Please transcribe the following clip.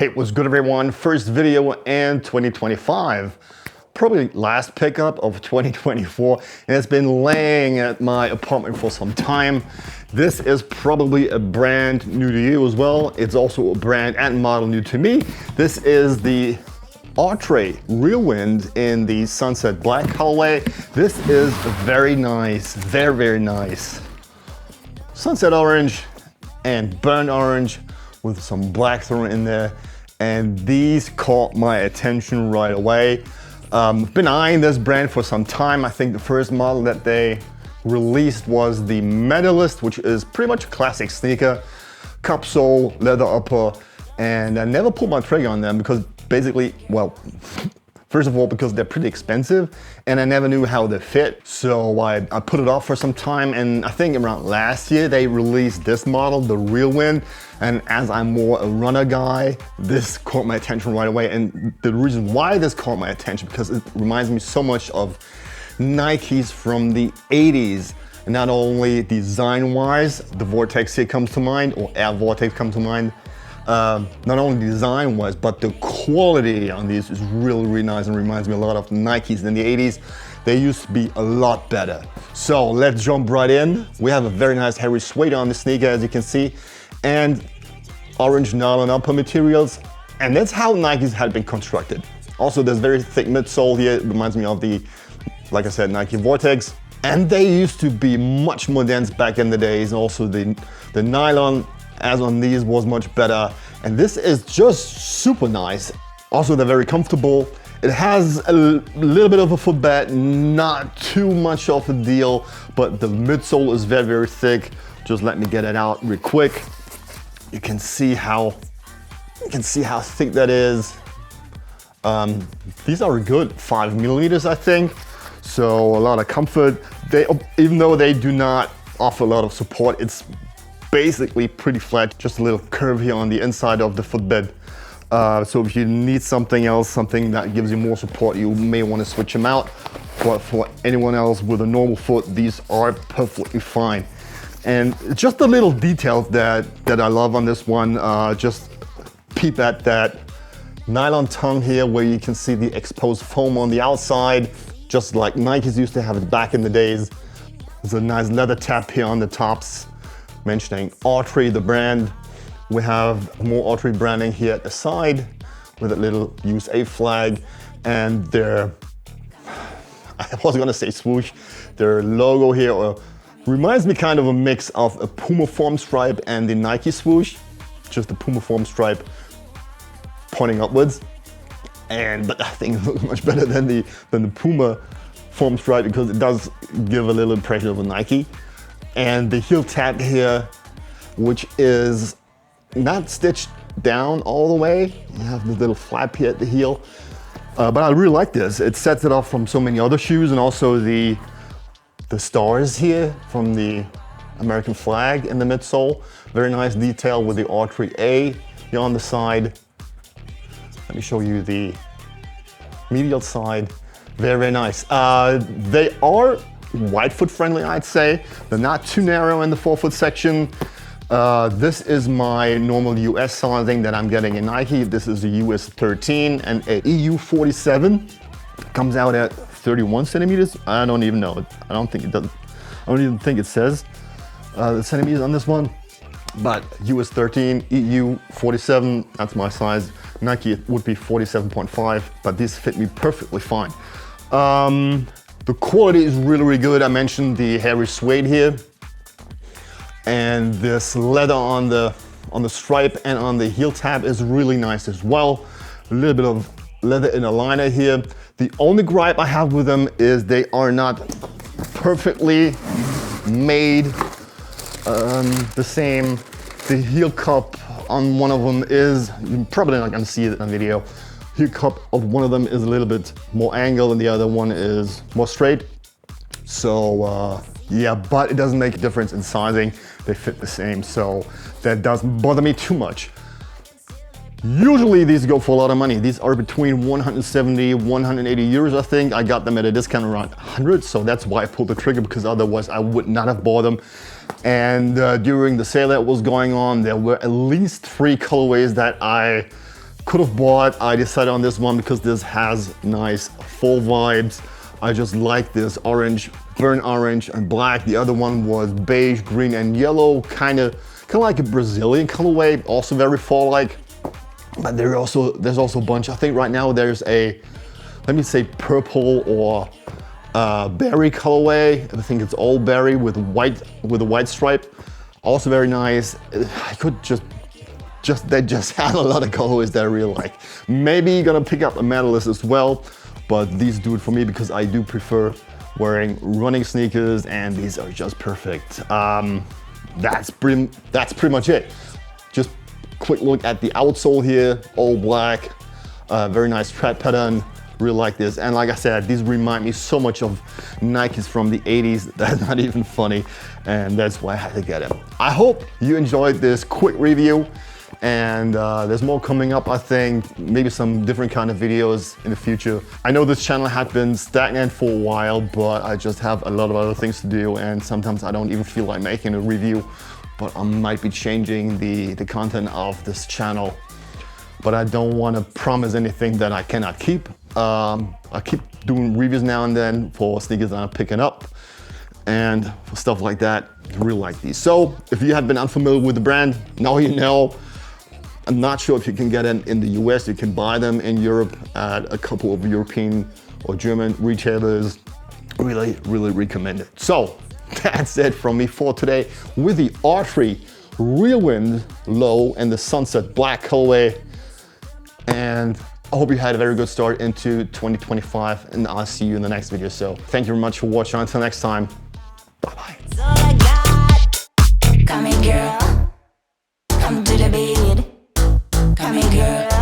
Hey, what's good everyone? First video in 2025. Probably last pickup of 2024, and it's been laying at my apartment for some time. This is probably a brand new to you as well. It's also a brand and model new to me. This is the Autry Reelwind in the Sunset Black colorway. This is very nice, very nice. Sunset orange and burnt orange with some black thrown in there. And these caught my attention right away. Been eyeing this brand for some time. I think the first model that they released was the Medalist, which is pretty much a classic sneaker. Cup sole, leather upper, and I never pulled my trigger on them because basically, well, first of all, because they're pretty expensive and I never knew how they fit. So I put it off for some time, and I think around last year they released this model, the Reelwind. And as I'm more a runner guy, this caught my attention right away. And the reason why this caught my attention, because it reminds me so much of Nikes from the 80s. And not only design-wise, the Vortex here comes to mind, or Air Vortex comes to mind. Not only design-wise, but the quality on these is really nice and reminds me a lot of Nikes in the 80s. They used to be a lot better. So let's jump right in. We have a very nice hairy suede on the sneaker, as you can see, and orange nylon upper materials. And that's how Nikes had been constructed. Also, there's very thick midsole here. It reminds me of the, like I said, Nike Vortex. And they used to be much more dense back in the days. Also, the nylon, as on these, was much better. And this is just super nice. Also, they're very comfortable. It has a little bit of a footbed, not too much of a deal, but the midsole is very thick. Just let me get it out real quick. You can see how thick that is. These are a good 5 millimeters, I think. So a lot of comfort. Even though they do not offer a lot of support, it's basically pretty flat, just a little curve here on the inside of the footbed. So if you need something else, something that gives you more support, you may want to switch them out. But for anyone else with a normal foot, these are perfectly fine. And just the little details that I love on this one, just peep at that nylon tongue here where you can see the exposed foam on the outside, just like Nikes used to have it back in the days. There's a nice leather tap here on the tops, mentioning Autry, the brand. We have more Autry branding here at the side with a little USA flag, and their, I was gonna say swoosh, their logo here reminds me kind of a mix of a Puma form stripe and the Nike swoosh, just the Puma form stripe pointing upwards. But I think it looks much better than the Puma form stripe because it does give a little impression of a Nike. And the heel tab here, which is not stitched down all the way. You have this little flap here at the heel. But I really like this. It sets it off from so many other shoes, and also the stars here from the American flag in the midsole. Very nice detail with the Autry A here on the side. Let me show you the medial side. Very nice. They are wide foot friendly, I'd say. They're not too narrow in the forefoot section. This is my normal US sizing that I'm getting in Nike. This is a US 13 and a EU 47. Comes out at 31 centimeters. I don't even know. I don't even think it says the centimeters on this one. But US 13, EU 47, that's my size. Nike would be 47.5, but these fit me perfectly fine. The quality is really good. I mentioned the hairy suede here. And this leather on the stripe and on the heel tab is really nice as well. A little bit of leather in a liner here. The only gripe I have with them is they are not perfectly made the same. The heel cup on one of them is, you're probably not gonna see it in the video. Heel cup of one of them is a little bit more angled and the other one is more straight. So yeah, but it doesn't make a difference in sizing. They fit the same, so that doesn't bother me too much. Usually these go for a lot of money. These are between 170, 180 euros, I think. I got them at a discount around 100, so that's why I pulled the trigger, because otherwise I would not have bought them. And during the sale that was going on, there were at least 3 colorways that I could have bought. I decided on this one because this has nice fall vibes. I just like this orange, burnt orange and black. The other one was beige, green and yellow, kind of like a Brazilian colorway, also very fall-like. But there's also a bunch. I think right now there's a, let me say purple or berry colorway. I think it's all berry with a white stripe. Also very nice. I could they just had a lot of colorways that I really like. Maybe gonna pick up a Medalist as well, but these do it for me because I do prefer wearing running sneakers, and these are just perfect. That's pretty much it. Just quick look at the outsole here, all black, very nice tread pattern. Really like this, and like I said, these remind me so much of Nikes from the 80s. That's not even funny, and that's why I had to get them. I hope you enjoyed this quick review, and there's more coming up, I think. Maybe some different kind of videos in the future. I know this channel had been stagnant for a while, but I just have a lot of other things to do, and sometimes I don't even feel like making a review, but I might be changing the content of this channel. But I don't want to promise anything that I cannot keep. I keep doing reviews now and then for sneakers that I'm picking up and for stuff like that. I really like these. So if you had been unfamiliar with the brand, now you know. I'm not sure if you can get them in the US. You can buy them in Europe at a couple of European or German retailers. Really, really recommend it. So that's it from me for today with the Autry Reelwind Low and the Sunset Black colorway. And I hope you had a very good start into 2025, and I'll see you in the next video. So thank you very much for watching. Until next time, bye-bye. Come here, girl. Come to the beat. Come here, girl.